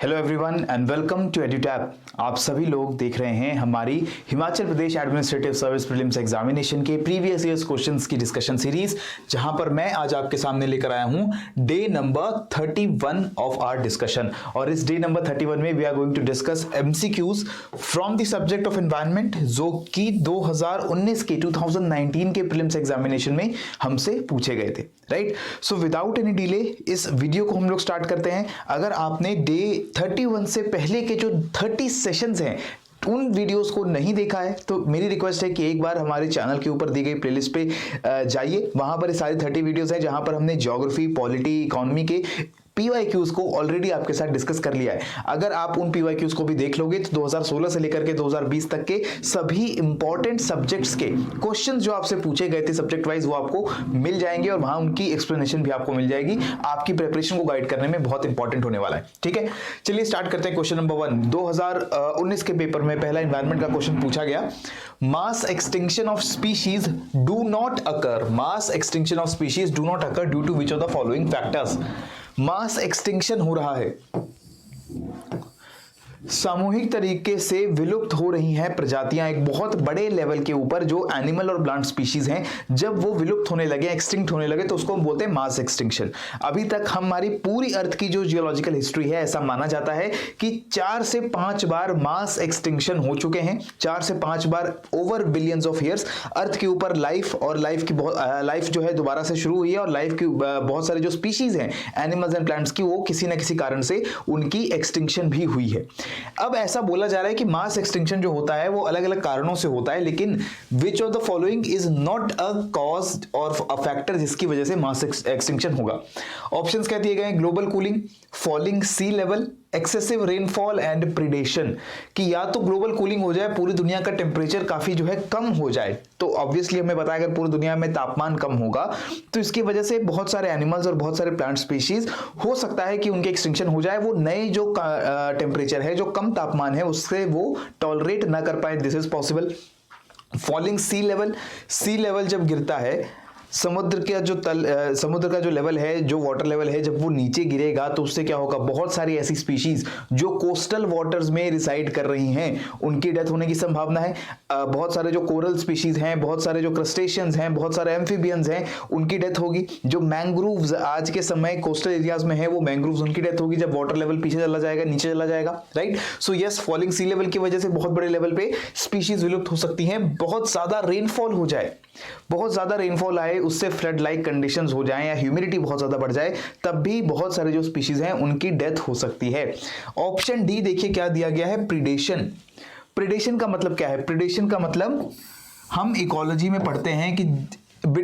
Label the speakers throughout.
Speaker 1: Hello everyone and welcome to Edutap. आप सभी लोग देख रहे हैं हमारी Himachal Pradesh administrative service prelims examination के प्रीवियस ईयर्स क्वेश्चंस की डिस्कशन सीरीज, जहां पर मैं आज आपके सामने लेकर आया हूं day number 31 of our discussion. और इस डे नंबर 31 में we are going to discuss MCQs from the subject of environment, जो कि 2019 के 2019 के प्रीलिम्स एग्जामिनेशन में हमसे पूछे गए थे। Right, so without any delay इस वीडियो को हम लोग स्टार्ट करते हैं। अगर आपने डे 31 से पहले के जो 30 सेशंस हैं उन वीडियोस को नहीं देखा है तो मेरी रिक्वेस्ट है कि एक बार हमारे चैनल के ऊपर दी गई प्लेलिस्ट पे जाइए। वहां पर सारी 30 वीडियोस हैं जहां पर हमने ज्योग्राफी, पॉलिटी, इकोनॉमी के PYQs को ऑलरेडी आपके साथ डिस्कस कर लिया है। अगर आप उन PYQs को भी देख लोगे तो 2016 से लेकर के 2020 तक के सभी इंपॉर्टेंट सब्जेक्ट्स के क्वेश्चन जो आपसे पूछे गए थे सब्जेक्ट वाइज वो आपको मिल जाएंगे और वहां उनकी एक्सप्लेनेशन भी आपको मिल जाएगी। आपकी प्रिपरेशन को गाइड करने में बहुत इंपॉर्टेंट होने वाला है। ठीक है, चलिए स्टार्ट करते हैं। क्वेश्चन नंबर 1, 2019 के पेपर में पहला एनवायरमेंट का क्वेश्चन पूछा गया। Mass extinction of species do not occur, mass extinction of species do not occur due to which of the following factors. Mass extinction हो रहा है, सामूहिक तरीके से विलुप्त हो रही हैं प्रजातियां एक बहुत बड़े लेवल के ऊपर, जो एनिमल और प्लांट स्पीशीज हैं, जब वो विलुप्त होने लगे, एक्सटिंक्ट होने लगे, तो उसको हम बोलते हैं मास एक्सटिंक्शन। अभी तक हमारी पूरी अर्थ की जो जियोलॉजिकल हिस्ट्री है, ऐसा माना जाता है कि 4 से 5 बार मास एक्सटिंक्शन हो चुके हैं। 4 से 5 बार ओवर बिलियंस ऑफ ईयर्स अर्थ के ऊपर लाइफ और लाइफ जो है दोबारा से शुरू हुई है, और लाइफ की बहुत सारे जो स्पीशीज हैं एनिमल्स एंड प्लांट्स की, वो किसी ना किसी कारण से उनकी एक्सटिंक्शन भी हुई है। अब ऐसा बोला जा रहा है कि मास एक्सटिंक्शन जो होता है वो अलग अलग कारणों से होता है, लेकिन विच of the following is not a cause और अ फैक्टर जिसकी वजह से मास एक्सटिंक्शन होगा। ऑप्शंस क्या दिए गए हैं? Global cooling, falling sea level, excessive rainfall and predation. कि या तो ग्लोबल कूलिंग हो जाए, पूरी दुनिया का टेम्परेचर काफी जो है कम हो जाए, तो ऑब्वियसली हमें पता है अगर पूरी दुनिया में तापमान कम होगा तो इसकी वजह से बहुत सारे एनिमल्स और बहुत सारे प्लांट स्पीशीज हो सकता है कि उनके एक्सटिंक्शन हो जाए। वो नए जो टेम्परेचर है, जो कम तापमान है, उससे वो टॉलरेट ना कर पाए, this is possible. Falling sea level, sea level जब गिरता है, समुद्र का जो लेवल है, जो वाटर लेवल है, जब वो नीचे गिरेगा तो उससे क्या होगा, बहुत सारी ऐसी स्पीशीज जो कोस्टल वाटर्स में रिसाइड कर रही हैं उनकी डेथ होने की संभावना है। बहुत सारे जो कोरल स्पीशीज हैं, बहुत सारे जो क्रस्टेशियंस हैं, बहुत सारे एम्फीबियंस हैं, उनकी डेथ होगी। जो मैंग्रोव्स आज के समय कोस्टल एरियाज में है, वो मैंग्रोव्स, उनकी डेथ होगी जब वाटर लेवल पीछे चला जाएगा, नीचे चला जाएगा। Right, so yes, falling sea level की वजह से बहुत बड़े लेवल पे स्पीशीज विलुप्त हो सकती हैं। बहुत ज्यादा रेनफॉल हो जाए, बहुत ज्यादा रेनफॉल आए, उससे फ्लड लाइक कंडीशंस हो जाएं, या ह्यूमिडिटी बहुत ज्यादा बढ़ जाए, तब भी बहुत सारे जो स्पीशीज हैं उनकी डेथ हो सकती है। ऑप्शन डी देखिए क्या दिया गया है, प्रीडेशन। प्रीडेशन का मतलब क्या है? प्रीडेशन का मतलब हम इकोलॉजी में पढ़ते हैं कि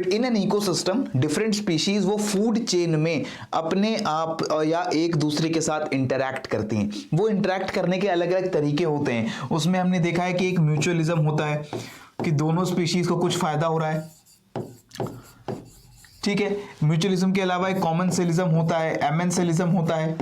Speaker 1: in an ecosystem different species वो फूड चेन में अपने आप या एक दूसरे के साथ इंटरैक्ट करती हैं। वो इंटरैक्ट करने के अलग अलग तरीके होते हैं। उसमें हमने देखा है कि एक म्यूचुअलिज्म होता है कि दोनों स्पीशीज को कुछ फायदा हो रहा है। ठीक है, म्यूचुअलिज्म के अलावा एक कॉमनसेलिज्म होता है, एमेंसेलिज्म होता है।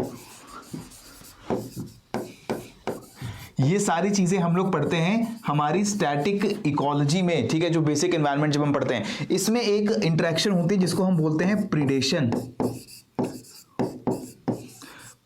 Speaker 1: ये सारी चीजें हम लोग पढ़ते हैं हमारी स्टैटिक इकोलॉजी में। ठीक है, जो बेसिक एनवायरनमेंट जब हम पढ़ते हैं, इसमें एक इंटरेक्शन होती है जिसको हम बोलते हैं प्रीडेशन।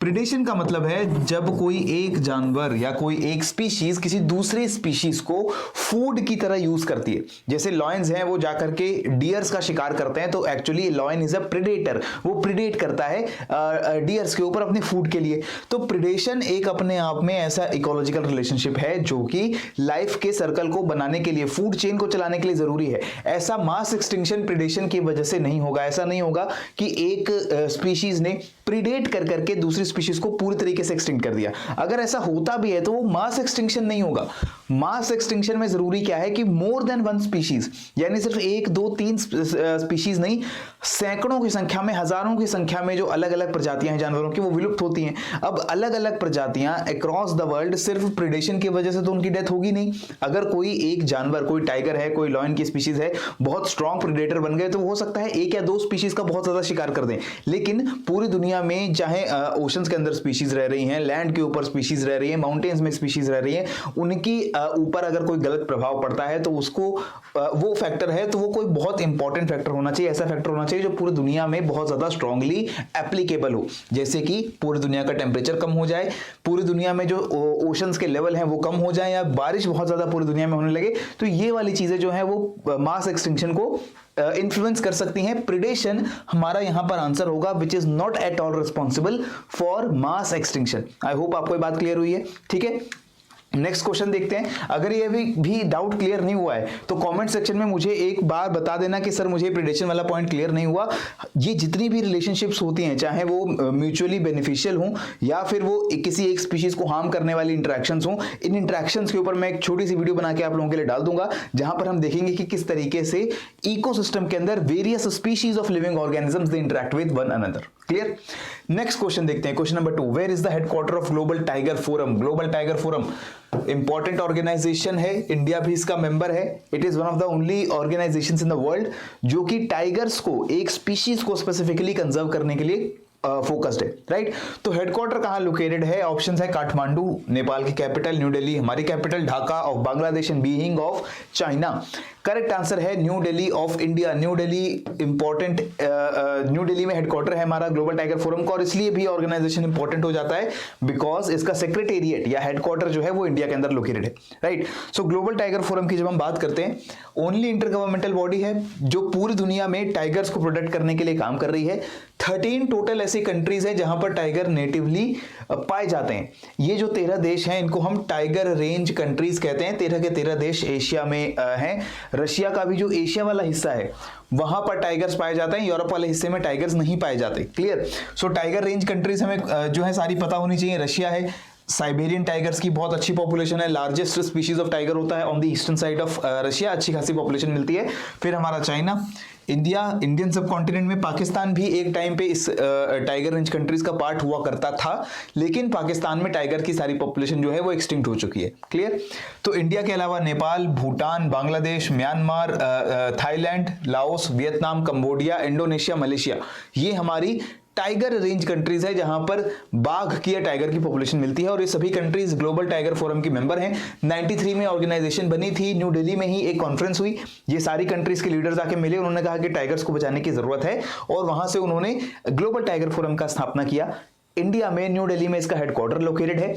Speaker 1: प्रीडेशन का मतलब है जब कोई एक जानवर या कोई एक स्पीशीज किसी दूसरे स्पीशीज को फूड की तरह यूज करती है। जैसे लॉयंस हैं, वो जाकर के डियर्स का शिकार करते हैं, तो actually lion is a predator, वो प्रीडेट करता है डियर्स के ऊपर अपने फूड के लिए। तो प्रीडेशन एक अपने आप में ऐसा इकोलॉजिकल रिलेशनशिप है जो कि लाइफ के सर्कल को बनाने के लिए, फूड चेन को चलाने के लिए जरूरी है। ऐसा मास एक्सटिंक्शन प्रीडेशन की वजह से नहीं होगा। ऐसा नहीं होगा कि एक स्पीशीज ने प्रीडेट कर करके दूसरी स्पीशीज को पूरी तरीके से एक्सटिंक्ट कर दिया। अगर ऐसा होता भी है तो वो मास एक्सटिंक्शन नहीं होगा। मास एक्सटिंक्शन में जरूरी क्या है कि मोर देन वन स्पीशीज, यानी सिर्फ 1, 2, 3 स्पीशीज नहीं, सैकड़ों की संख्या में, हजारों की संख्या में जो अलग अलग प्रजातियां हैं जानवरों की, वो विलुप्त होती हैं। अब अलग अलग प्रजातियां अक्रॉस द वर्ल्ड, सिर्फ प्रीडेशन की वजह से तो उनकी डेथ होगी नहीं। अगर कोई एक जानवर, कोई टाइगर है, कोई लॉयन की स्पीशीज है, बहुत स्ट्रॉन्ग प्रीडेटर बन गए, तो हो सकता है 1 या 2 स्पीशीज का बहुत ज्यादा शिकार कर दें। लेकिन पूरी दुनिया में चाहे ओशंस के अंदर स्पीशीज रह रही हैं, लैंड के ऊपर स्पीशीज रह रही है, माउंटेन्स में स्पीशीज रह रही है, उनकी ऊपर अगर कोई गलत प्रभाव पड़ता है तो उसको वो फैक्टर है, तो वो कोई बहुत इंपॉर्टेंट फैक्टर होना चाहिए। ऐसा फैक्टर होना चाहिए चाहिए जो पूरी दुनिया में बहुत ज्यादा स्ट्रांगली एप्लीकेबल हो, जैसे कि पूरी दुनिया का टेम्परेचर कम हो जाए, पूरी दुनिया में जो ओशंस के लेवल हैं वो कम हो जाए, या बारिश बहुत ज्यादा पूरी दुनिया में होने लगे। तो ये वाली चीजें जो है वो मास एक्सटिंक्शन को इन्फ्लुएंस कर सकती हैं। प्रिडेशन हमारा यहां पर आंसर होगा, which is not at all responsible for mass extinction. I hope आपको ये बात क्लियर हुई है। ठीक है, नेक्स्ट क्वेश्चन देखते हैं। अगर ये भी डाउट क्लियर नहीं हुआ है तो कमेंट सेक्शन में मुझे एक बार बता देना कि सर मुझे प्रिडेशन वाला पॉइंट क्लियर नहीं हुआ। ये जितनी भी रिलेशनशिप्स होती हैं, चाहे वो म्यूचुअली बेनिफिशियल हो या फिर वो किसी एक स्पीशीज को हार्म करने वाली इंटरेक्शंस हो, इन इंटरेक्शंस के ऊपर मैं एक छोटी सी वीडियो बना के आप लोगों के लिए डाल दूंगा, जहां पर हम देखेंगे कि किस तरीके से इकोसिस्टम के अंदर various species of living organisms they interact with one another. Clear. Next question देखते हैं, question number 2, where is the headquarter of global tiger forum? Global tiger forum important organisation है, इंडिया भी इसका मेंबर है। It is one of the only organisations in the world जो कि tigers को, एक स्पीशीज को स्पेसिफिकली कंजर्व करने के लिए फोकस्ड है, राइट। तो हेडक्वार्टर कहां लोकेटेड है? ऑप्शंस है काठमांडू नेपाल की कैपिटल, न्यू दिल्ली हमारी capital, Dhaka of Bangladesh and Beijing of China. Correct answer है new Delhi of India. New Delhi important, new Delhi में हेडक्वार्टर है हमारा ग्लोबल टाइगर फोरम का, और इसलिए भी ऑर्गेनाइजेशन इंपॉर्टेंट हो जाता है बिकॉज इसका सेक्रेटेरिएट या हेडक्वार्टर जो है वो इंडिया के अंदर लोकेटेड है, राइट। सो ग्लोबल टाइगर फोरम की जब हम बात करते हैं, ओनली इंटर गवर्नमेंटल बॉडी है जो पूरी दुनिया में टाइगर्स को प्रोटेक्ट करने के लिए काम कर रही है। 13 टोटल ऐसी कंट्रीज हैं जहां पर टाइगर नेटिवली पाए जाते हैं। ये जो 13 देश हैं इनको हम टाइगर रेंज कंट्रीज कहते हैं। 13 के 13 देश एशिया में हैं। रशिया का भी जो एशिया वाला हिस्सा है वहां पर टाइगर्स पाए जाते हैं, यूरोप वाले हिस्से में टाइगर्स नहीं पाए जाते। क्लियर। सो टाइगर रेंज कंट्रीज हमें जो है सारी पता होनी चाहिए। रशिया है, साइबेरियन टाइगर्स की बहुत अच्छी पॉपुलेशन है, लार्जेस्ट स्पीशीज ऑफ टाइगर होता है on the eastern side of Russia, अच्छी खासी पॉपुलेशन मिलती है। फिर हमारा चाइना, इंडिया, इंडियन सब कॉन्टिनेंट में पाकिस्तान भी एक टाइम पे इस टाइगर रेंज कंट्रीज का पार्ट हुआ करता था, लेकिन पाकिस्तान में टाइगर की सारी पॉपुलेशन जो है वो एक्सटिंक्ट हो चुकी है। क्लियर। तो इंडिया के अलावा Nepal, Bhutan, Bangladesh, Myanmar, Thailand, Laos, Vietnam, Cambodia, Indonesia, Malaysia, ये हमारी टाइगर रेंज कंट्रीज है जहां पर बाघ की या टाइगर की पॉपुलेशन मिलती है, और ये सभी कंट्रीज ग्लोबल टाइगर फोरम की मेंबर हैं। 93 में ऑर्गेनाइजेशन बनी थी, न्यू दिल्ली में ही एक कॉन्फ्रेंस हुई, ये सारी कंट्रीज के लीडर्स आके मिले, उन्होंने कहा कि टाइगर्स को बचाने की जरूरत है, और वहां से उन्होंने ग्लोबल टाइगर फोरम का स्थापना किया। इंडिया में न्यू दिल्ली में इसका हेडक्वार्टर लोकेटेड है।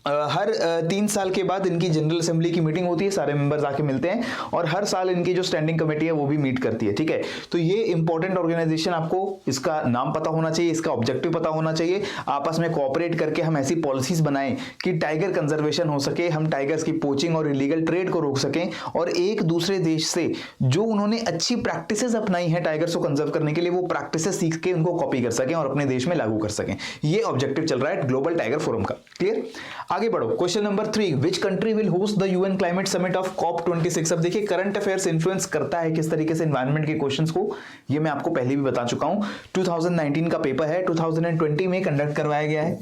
Speaker 1: हर 3 साल के बाद इनकी जनरल असेंबली की मीटिंग होती है, सारे मेंबर्स आके मिलते हैं, और हर साल इनकी जो स्टैंडिंग कमेटी है वो भी मीट करती है। ठीक है, तो ये इंपॉर्टेंट ऑर्गेनाइजेशन, आपको इसका नाम पता होना चाहिए, इसका ऑब्जेक्टिव पता होना चाहिए। आपस में कोऑपरेट करके हम ऐसी पॉलिसीज बनाएं कि टाइगर कंजर्वेशन हो सके, हम टाइगर्स की पोचिंग और इलीगल ट्रेड को रोक सकें, और एक दूसरे देश से जो उन्होंने अच्छी प्रैक्टिसेस अपनाई हैं टाइगर्स को कंजर्व करने के लिए, वो प्रैक्टिसेस सीख के उनको कॉपी कर सकें और अपने देश में लागू कर सकें। ये ऑब्जेक्टिव चल रहा है ग्लोबल टाइगर फोरम का। क्लियर। आगे बढ़ो, question number 3, which country will host the UN climate summit of COP26? अब देखिए करंट अफेयर्स इन्फ्लुएंस करता है किस तरीके से एनवायरनमेंट के क्वेश्चंस को, ये मैं आपको पहले भी बता चुका हूं। 2019 का पेपर है, 2020 में कंडक्ट करवाया गया है,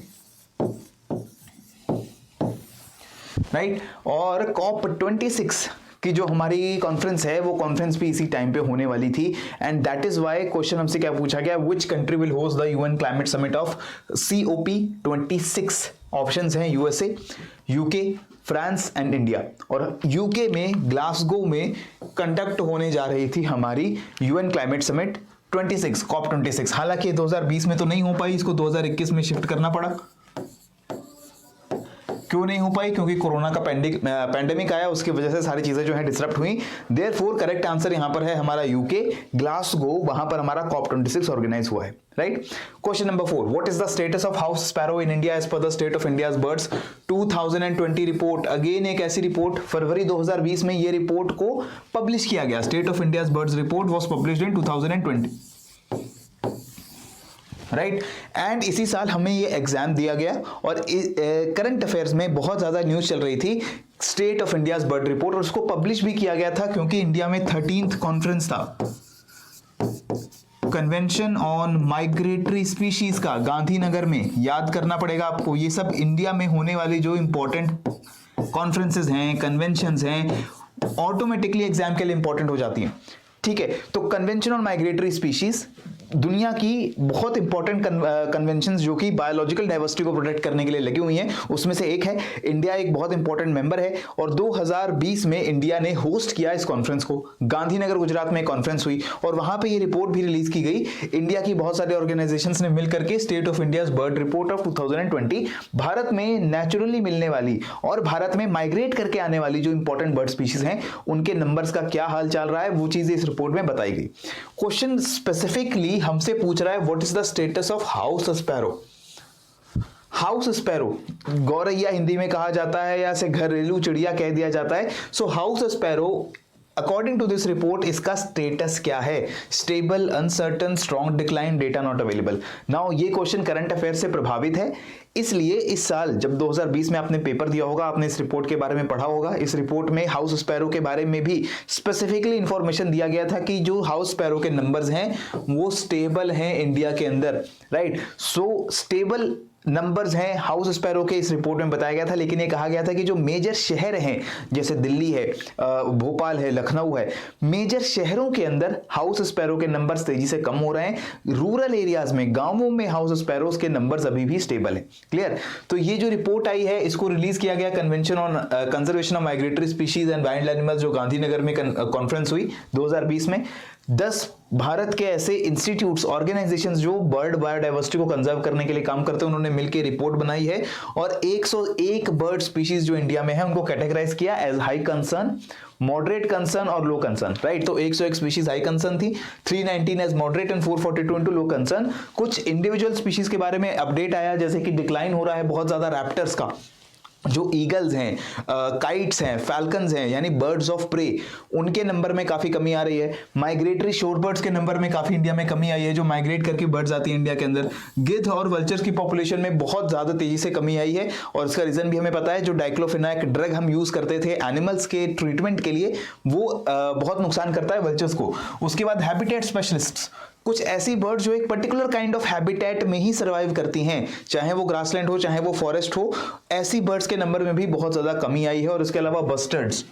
Speaker 1: राइट। और COP26 कि जो हमारी कॉन्फ्रेंस है वो कॉन्फ्रेंस भी इसी टाइम पे होने वाली थी, and that is why question हमसे क्या पूछा गया, which country will host the UN climate summit of COP26? Options हैं USA, UK, France and India. और यूके में ग्लासगो में कंडक्ट होने जा रही थी हमारी यूएन क्लाइमेट समिट 26 COP26। हालांकि 2020 में तो नहीं हो पाई, इसको 2021 में शिफ्ट करना पड़ा। क्यों नहीं हो पाई? क्योंकि कोरोना का पैंडेमिक आया, उसकी वजह से सारी चीजें जो है डिसरप्ट हुई। देयरफॉर करेक्ट आंसर यहां पर है हमारा यूके, ग्लासगो, वहां पर हमारा COP26 ऑर्गेनाइज हुआ है, right. Question number 4, what is the status of house sparrow in India as per the state of India's birds 2020 report? Again एक ऐसी रिपोर्ट, फरवरी 2020 में ये रिपोर्ट को पब्लिश किया गया। State of India's birds report was published in 2020, right. And इसी साल हमें ये एग्जाम दिया गया, और करंट अफेयर्स में बहुत ज्यादा न्यूज चल रही थी state of India's bird report, और उसको पब्लिश भी किया गया था क्योंकि इंडिया में 13th कॉन्फ्रेंस था, कन्वेंशन ऑन माइग्रेटरी स्पीशीज का, गांधीनगर में। याद करना पड़ेगा आपको, ये सब इंडिया में होने वाली जो इंपॉर्टेंट कॉन्फ्रेंसेज हैं, कन्वेंशंस हैं, ऑटोमेटिकली एग्जाम के लिए इंपॉर्टेंट हो जाती हैं। ठीक है, तो कन्वेंशन ऑन माइग्रेटरी स्पीशीज दुनिया की बहुत इंपॉर्टेंट कन्वेंशन जो कि बायोलॉजिकल डाइवर्सिटी को प्रोटेक्ट करने के लिए लगी हुई हैं, उसमें से एक है। इंडिया एक बहुत इंपॉर्टेंट मेंबर है और 2020 में इंडिया ने होस्ट किया इस कॉन्फ्रेंस को। गांधीनगर गुजरात में कॉन्फ्रेंस हुई और वहां पे ये रिपोर्ट भी रिलीज की गई। इंडिया की बहुत सारे ऑर्गेनाइजेशंस ने मिलकर के state of India's bird report of 2020 Bharat में नेचुरली मिलने वाली और भारत में माइग्रेट करके आने वाली जो इंपॉर्टेंट बर्ड स्पीशीज हैं उनके नंबर्स का क्या हाल चल रहा है, वो चीजें इस रिपोर्ट में बताई गई। क्वेश्चन स्पेसिफिकली हमसे पूछ रहा है what is the status of house sparrow. House sparrow गौरैया हिंदी में कहा जाता है या इसे घरेलू चिड़िया कह दिया जाता है। So house sparrow according to this report इसका स्टेटस क्या है? Stable, uncertain, strong decline, data not available. Now ये क्वेश्चन करंट अफेयर से प्रभावित है, इसलिए इस साल जब 2020 में आपने पेपर दिया होगा आपने इस रिपोर्ट के बारे में पढ़ा होगा। इस रिपोर्ट में हाउस स्पैरो के बारे में भी स्पेसिफिकली इंफॉर्मेशन दिया गया था कि जो हाउस स्पैरो के नंबर्स हैं वो स्टेबल हैं इंडिया के अंदर, राइट। सो स्टेबल नंबर्स हैं हाउस स्पैरो के इस रिपोर्ट में बताया गया था। लेकिन ये कहा गया था कि जो मेजर शहर हैं जैसे दिल्ली है, भोपाल है, लखनऊ है, मेजर शहरों के अंदर हाउस स्पैरो के नंबर्स तेजी से कम हो रहे हैं। रूरल एरियाज में, गांवों में हाउस स्पैरोज के नंबर्स अभी भी स्टेबल है। क्लियर? तो ये जो रिपोर्ट आई है इसको रिलीज किया गया convention on conservation of migratory species and wild animals जो गांधीनगर में कॉन्फ्रेंस हुई 2020 में। 10 भारत के ऐसे इंस्टीट्यूट्स, ऑर्गेनाइजेशंस जो बर्ड बायोडाइवर्सिटी को कंजर्व करने के लिए काम करते हैं उन्होंने मिलकर रिपोर्ट बनाई है और 101 बर्ड स्पीशीज जो इंडिया में है उनको कैटेगराइज किया as high concern, moderate concern और लो कंसर्न, राइट। तो 101 स्पीशीज हाई कंसर्न थी, 319 as moderate and 442 into low concern. कुछ इंडिविजुअल स्पीशीज के बारे में अपडेट आया जैसे कि डिक्लाइन हो रहा है बहुत ज्यादा रैप्टर्स का, जो ईगल्स हैं, काइट्स हैं, फैल्कन्स हैं यानी बर्ड्स ऑफ प्रे, उनके नंबर में काफी कमी आ रही है। माइग्रेटरी शोर बर्ड्स के नंबर में काफी इंडिया में कमी आई है, जो माइग्रेट करके बर्ड्स आती है इंडिया के अंदर। गिद्ध और वल्चर्स की पॉपुलेशन में बहुत ज्यादा तेजी से कमी आई है और इसका रीजन भी हमें पता है। जो डाइक्लोफिनाक ड्रग हम यूज करते थे एनिमल्स के ट्रीटमेंट के लिए वो बहुत नुकसान करता है वल्चर्स को। उसके बाद हैबिटेट स्पेशलिस्ट्स, कुछ ऐसी बर्ड जो एक पर्टिकुलर काइंड ऑफ हैबिटेट में ही सर्वाइव करती हैं, चाहे वो ग्रासलैंड हो चाहे वो फॉरेस्ट हो, ऐसी बर्ड्स के नंबर में भी बहुत ज्यादा कमी आई है। और इसके अलावा बस्टर्ड्स,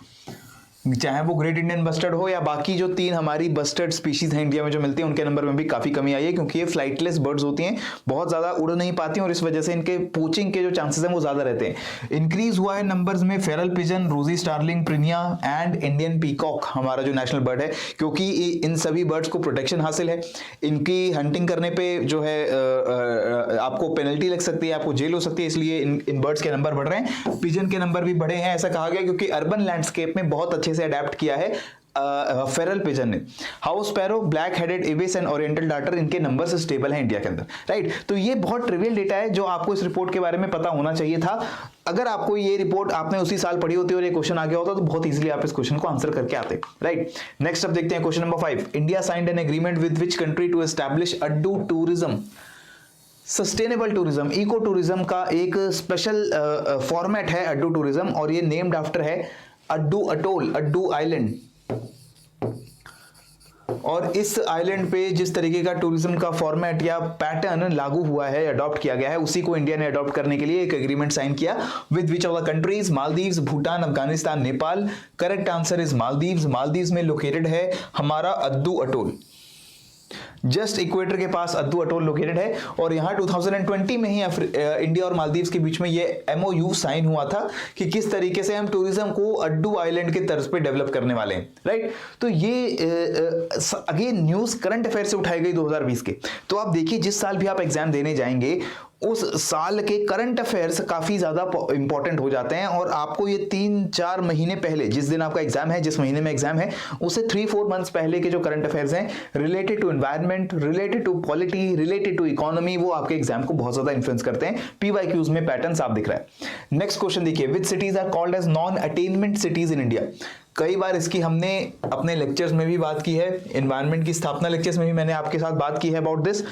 Speaker 1: चाहे वो ग्रेट इंडियन बस्टर्ड हो या बाकी जो 3 हमारी बस्टर्ड स्पीशीज हैं इंडिया में जो मिलती हैं उनके नंबर में भी काफी कमी आई है, क्योंकि ये फ्लाइटलेस बर्ड्स होती हैं, बहुत ज्यादा उड़ नहीं पाती और इस वजह से इनके पोचिंग के जो चांसेस हैं वो ज्यादा रहते हैं। इंक्रीज हुआ है नंबर्स में feral pigeon, rosy starling, prinia and Indian peacock, हमारा जो नेशनल बर्ड है, क्योंकि इन सभी बर्ड्स को प्रोटेक्शन हासिल है। इनकी हंटिंग करने पे जो है आपको पेनल्टी लग सकती है, आपको जेल हो सकती है, इसलिए इन बर्ड्स के नंबर बढ़ रहे हैं। पिजन के नंबर भी बढ़े हैं, ऐसा कहा गया क्योंकि अर्बन लैंडस्केप में बहुत अच्छे से अडेप्ट किया है फेरल पिजन ने। House sparrow, black headed ibis and oriental darter, इनके नंबर्स स्टेबल हैं इंडिया के अंदर, राइट। तो ये बहुत ट्रिवियल डेटा है जो आपको इस रिपोर्ट के बारे में पता होना चाहिए था। अगर आपको ये रिपोर्ट आपने उसी साल पढ़ी होती और ये क्वेश्चन आ गया होता तो बहुत इजीली आप इस क्वेश्चन को आंसर करके आते, राइट। नेक्स्ट अब देखते हैं question number 5। India signed an agreement with which country to establish Addu tourism. Sustainable tourism, eco tourism का एक स्पेशल फॉर्मेट है अड्डू टूरिज्म और ये नेम्ड आफ्टर है अड्डू अटोल, अड्डू आइलैंड। और इस आइलैंड पे जिस तरीके का टूरिज्म का फॉर्मेट या पैटर्न लागू हुआ है, अडॉप्ट किया गया है, उसी को इंडिया ने अडॉप्ट करने के लिए एक एग्रीमेंट साइन किया with which of the countries? Maldives, Bhutan, Afghanistan, Nepal. Correct answer is Maldives. Maldives में लोकेटेड है हमारा अद्दू अटोल, जस्ट इक्वेटर के पास अद्दू अटोल लोकेटेड है और यहाँ 2020 में ही इंडिया और मालदीव्स के बीच में ये MOU साइन हुआ था कि किस तरीके से हम टूरिज्म को अड्डू आइलैंड के तर्ज पे डेवलप करने वाले हैं, राइट। तो ये अगेन न्यूज करंट अफेयर से उठाई गई 2020 के। तो आप देखिए जिस साल भी आप एग्जाम देने जाएंगे उस साल के करंट अफेयर्स काफी ज्यादा इंपॉर्टेंट हो जाते हैं और आपको ये 3-4 महीने पहले, जिस दिन आपका एग्जाम है, जिस महीने में एग्जाम है, उससे 3-4 मंथ्स पहले के जो करंट अफेयर्स हैं related to environment, related to polity, related to economy, वो आपके एग्जाम को बहुत ज्यादा इन्फ्लुएंस करते हैं। PYQs में पैटर्न साफ दिख रहा है। नेक्स्ट क्वेश्चन देखिए, which cities are called as non attainment cities in India. कई बार इसकी हमने अपने लेक्चर्स में भी बात की है, एनवायरनमेंट की स्थापना लेक्चर्स में भी मैंने आपके साथ बात की है about this.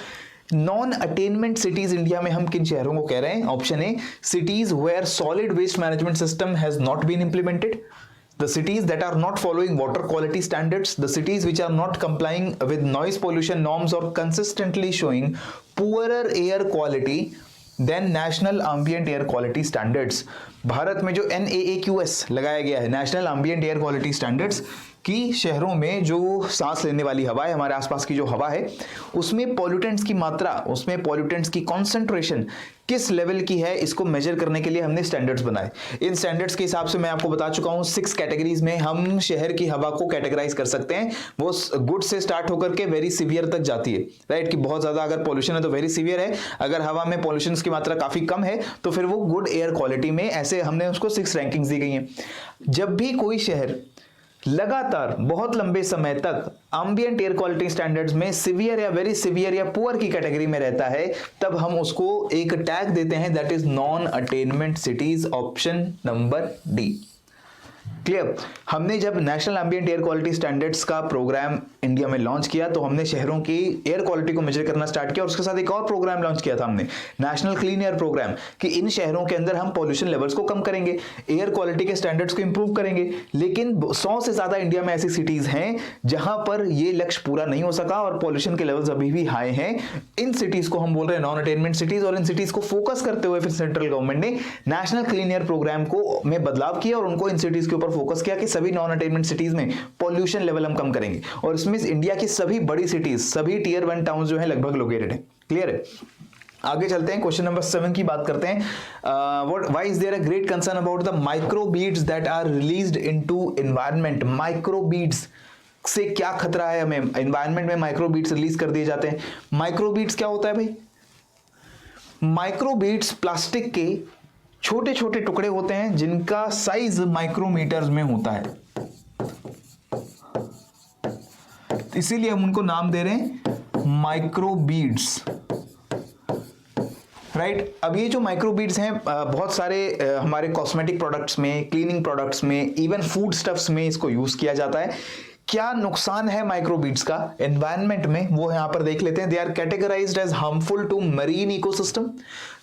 Speaker 1: Non attainment cities India में हम किन शहरों को कह रहे हैं? Option A, cities where solid waste management system has not been implemented, the cities that are not following water quality standards, the cities which are not complying with noise pollution norms or consistently showing poorer air quality than national ambient air quality standards। Bharat में जो NAAQS लगाया गया है, national ambient air quality standards, कि शहरों में जो सांस लेने वाली हवा है, हमारे आसपास की जो हवा है, उसमें पॉल्यूटेंट्स की मात्रा, उसमें पॉल्यूटेंट्स की कॉन्सेंट्रेशन किस लेवल की है, इसको मेजर करने के लिए हमने स्टैंडर्ड्स बनाए। इन स्टैंडर्ड्स के हिसाब से मैं आपको बता चुका हूं 6 कैटेगरीज में हम शहर की हवा को कैटेगराइज कर सकते हैं। वो गुड से स्टार्ट होकर के वेरी सीवियर तक जाती है, राइट, कि बहुत ज्यादा अगर पॉल्यूशन है तो वेरी सीवियर है, अगर हवा में पॉल्यूशन की मात्रा काफी कम है तो फिर वो गुड एयर क्वालिटी में, ऐसे हमने उसको 6 रैंकिंग्स दी गई हैं। जब भी कोई शहर लगातार बहुत लंबे समय तक एम्बिएंट एयर क्वालिटी स्टैंडर्ड्स में सीवियर या वेरी सीवियर या पुअर की कैटेगरी में रहता है, तब हम उसको एक टैग देते हैं, that is non attainment cities, option number D. Clear. हमने जब national ambient air quality standards का प्रोग्राम इंडिया में लॉन्च किया तो हमने शहरों की एयर क्वालिटी को मेजर करना स्टार्ट किया, और उसके साथ एक और प्रोग्राम लॉन्च किया था हमने, नेशनल क्लीन एयर प्रोग्राम, कि इन शहरों के अंदर हम पॉल्यूशन लेवल्स को कम करेंगे, एयर क्वालिटी के स्टैंडर्ड्स को इंप्रूव करेंगे। लेकिन 100 से ज्यादा इंडिया में ऐसी सिटीज हैं जहां पर ये लक्ष्य पूरा नहीं हो सका और पॉल्यूशन के लेवल्स अभी भी हाई हैं। इन सिटीज को हम बोल रहे हैं नॉन अटेनमेंट सिटीज, और इन सिटीज को फोकस करते हुए फिर सेंट्रल गवर्नमेंट ने नेशनल क्लीन एयर प्रोग्राम को में बदलाव किया और उनको इन सिटीज के ऊपर फोकस किया कि सभी नॉन अटेनमेंट सिटीज में पॉल्यूशन लेवल हम कम करेंगे। और इसमें इंडिया की सभी बड़ी सिटीज, सभी टियर 1 टाउन्स जो है लगभग लोकेटेड है। क्लियर है। आगे चलते हैं, क्वेश्चन नंबर 7 की बात करते हैं। Why is there a great concern about the microbeads that are released into environment. Microbeads से क्या खतरा है हमें, एनवायरनमेंट में माइक्रोबीड्स रिलीज कर दिए जाते हैं। माइक्रोबीड्स क्या होता है भाई? माइक्रोबीड्स प्लास्टिक के छोटे छोटे टुकड़े होते हैं जिनका साइज माइक्रोमीटर्स में होता है, इसीलिए हम उनको नाम दे रहे हैं माइक्रोबीड्स, राइट। अब ये जो माइक्रोबीड्स हैं बहुत सारे हमारे कॉस्मेटिक प्रोडक्ट्स में, क्लीनिंग प्रोडक्ट्स में, इवन फूड स्टफ्स में इसको यूज किया जाता है। क्या नुकसान है माइक्रोबीड्स का एनवायरनमेंट में, वो यहां पर देख लेते हैं। They are categorised as harmful to marine ecosystem,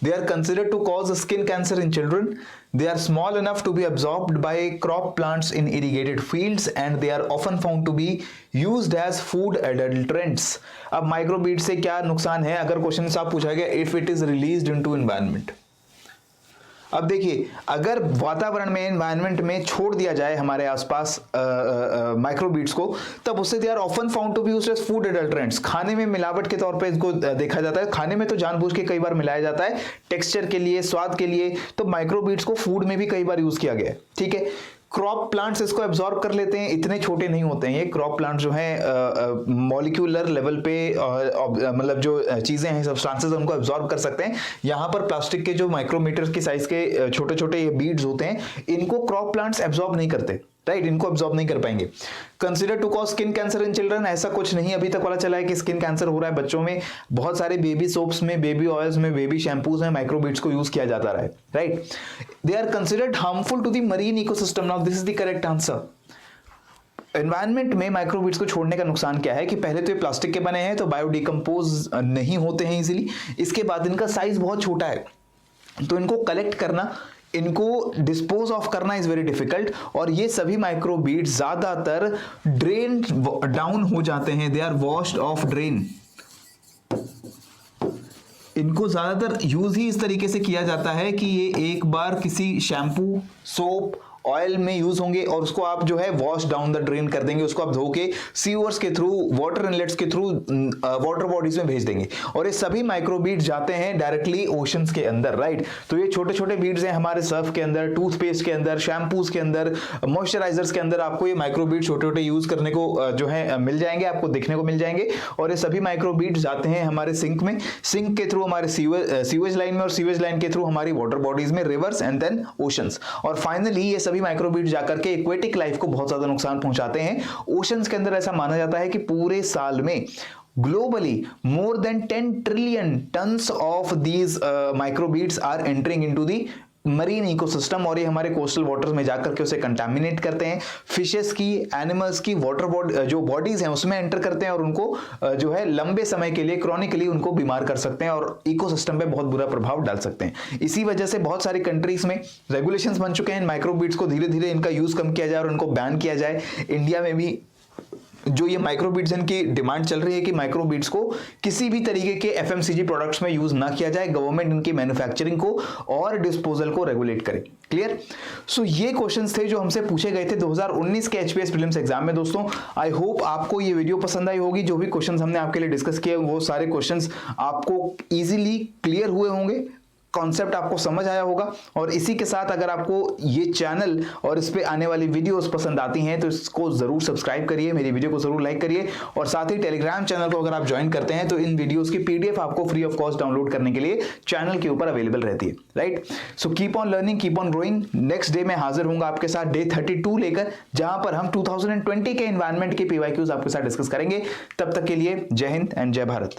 Speaker 1: they are considered to cause skin cancer in children, they are small enough to be absorbed by crop plants in irrigated fields and they are often found to be used as food adulterants। अब माइक्रोबीड से क्या नुकसान है, अगर question से आप पूछा गया if it is released into environment. अब देखिए, अगर वातावरण में, एनवायरनमेंट में छोड़ दिया जाए हमारे आसपास माइक्रोबीड्स को, तब उससे they are often found to be used as food adulterants. खाने में मिलावट के तौर पे इसको देखा जाता है, खाने में तो जानबूझ के कई बार मिलाया जाता है टेक्सचर के लिए, स्वाद के लिए, तो माइक्रोबीड्स को फूड में भी कई बार यूज किया गया है। ठीक है। क्रॉप प्लांट्स इसको एब्जॉर्ब कर लेते हैं, इतने छोटे नहीं होते हैं ये क्रॉप प्लांट जो है, मॉलिक्यूलर लेवल पे मतलब जो चीजें हैं, सब्सटेंसेस उनको एब्जॉर्ब कर सकते हैं। यहाँ पर प्लास्टिक के जो माइक्रोमीटर की साइज के छोटे छोटे ये बीड्स होते हैं, इनको क्रॉप प्लांट्स एब्जॉर्ब नहीं करते, राइट, इनको एब्जॉर्ब नहीं कर पाएंगे। Consider to cause skin cancer in children, ऐसा कुछ नहीं अभी तक पता चला है कि स्किन कैंसर हो रहा है बच्चों में। बहुत सारे बेबी सोप्स में, बेबी ऑयल्स में, बेबी शैम्पूज में माइक्रोबीड्स को यूज किया जाता रहा है, right. They are considered harmful to the marine ecosystem. Now this is the correct answer. Environment में माइक्रोबीड्स को छोड़ने का नुकसान क्या है कि पहले तो ये प्लास्टिक के बने हैं तो बायोडिकम्पोज नहीं होते हैं इजीली, इसके बाद इनका साइज बहुत छोटा है तो इनको कलेक्ट करना, इनको डिस्पोज ऑफ करना इज वेरी डिफिकल्ट, और ये सभी माइक्रोबीड ज्यादातर ड्रेन डाउन हो जाते हैं, they are washed off drain. इनको ज्यादातर यूज ही इस तरीके से किया जाता है कि ये एक बार किसी शैम्पू, सोप, ऑयल में यूज होंगे और उसको आप जो है वॉश डाउन द ड्रेन कर देंगे, उसको आप धो के सीवर्स के थ्रू, वाटर इनलेट्स के थ्रू वाटर बॉडीज में भेज देंगे, और ये सभी माइक्रोबीड्स जाते हैं डायरेक्टली ओशंस के अंदर, राइट। तो ये छोटे छोटे बीड्स हैं हमारे सर्फ के अंदर, टूथपेस्ट के अंदर, शैम्पूज के अंदर, मॉइस्चराइजर्स के अंदर आपको ये माइक्रोबीड छोटे छोटे यूज करने को जो है मिल जाएंगे, आपको देखने को मिल जाएंगे। और ये सभी माइक्रोबीड्स जाते हैं हमारे सिंक में, सिंक के थ्रू हमारे सीवेज लाइन में, और सीवेज लाइन के थ्रू हमारी वाटर बॉडीज में, रिवर्स एंड देन ओशंस। और फाइनली ये सभी माइक्रोबीड जाकर के एक्वेटिक लाइफ को बहुत ज्यादा नुकसान पहुंचाते हैं। ओशंस के अंदर ऐसा माना जाता है कि पूरे साल में globally more than 10 trillion tons of these microbeads are entering into the marine ecosystem, और ये हमारे कोस्टल वाटर्स में जाकर के उसे कंटामिनेट करते हैं, फिशेस की, एनिमल्स की वाटर जो बॉडीज हैं उसमें एंटर करते हैं और उनको जो है लंबे समय के लिए क्रॉनिकली उनको बीमार कर सकते हैं और इकोसिस्टम पे बहुत बुरा प्रभाव डाल सकते हैं। इसी वजह से बहुत सारी कंट्रीज में रेगुलेशंस बन चुके हैं माइक्रोबीड्स को धीरे धीरे इनका यूज कम किया जाए और उनको बैन किया जाए। इंडिया में भी जो ये माइक्रोबीड्स इनकी डिमांड चल रही है कि माइक्रोबीड्स को किसी भी तरीके के एफएमसीजी प्रोडक्ट्स में यूज ना किया जाए, गवर्नमेंट इनकी मैन्युफैक्चरिंग को और डिस्पोजल को रेगुलेट करे। क्लियर? सो ये क्वेश्चंस थे जो हमसे पूछे गए थे 2019 के एचपीएस प्रीलिम्स एग्जाम में। दोस्तों आई होप आपको ये वीडियो पसंद आई होगी। जो भी क्वेश्चंस हमने आपके लिए डिस्कस किए वो सारे क्वेश्चंस आपको इजीली क्लियर हुए होंगे, कॉन्सेप्ट आपको समझ आया होगा। और इसी के साथ अगर आपको ये चैनल और इस पे आने वाली वीडियोस पसंद आती हैं तो इसको जरूर सब्सक्राइब करिए, मेरी वीडियो को जरूर लाइक करिए, और साथ ही टेलीग्राम चैनल को अगर आप ज्वाइन करते हैं तो इन वीडियोस की पीडीएफ आपको फ्री ऑफ कॉस्ट डाउनलोड करने के लिए चैनल के ऊपर अवेलेबल रहती है। Right? So keep on learning, keep on growing. Next day में हाजिर होऊंगा आपके साथ डे 32 लेकर, जहां पर हम 2020 के एनवायरमेंट के पीवाईक्यूज आपके साथ डिस्कस करेंगे। तब तक के लिए जय हिंद एंड जय भारत।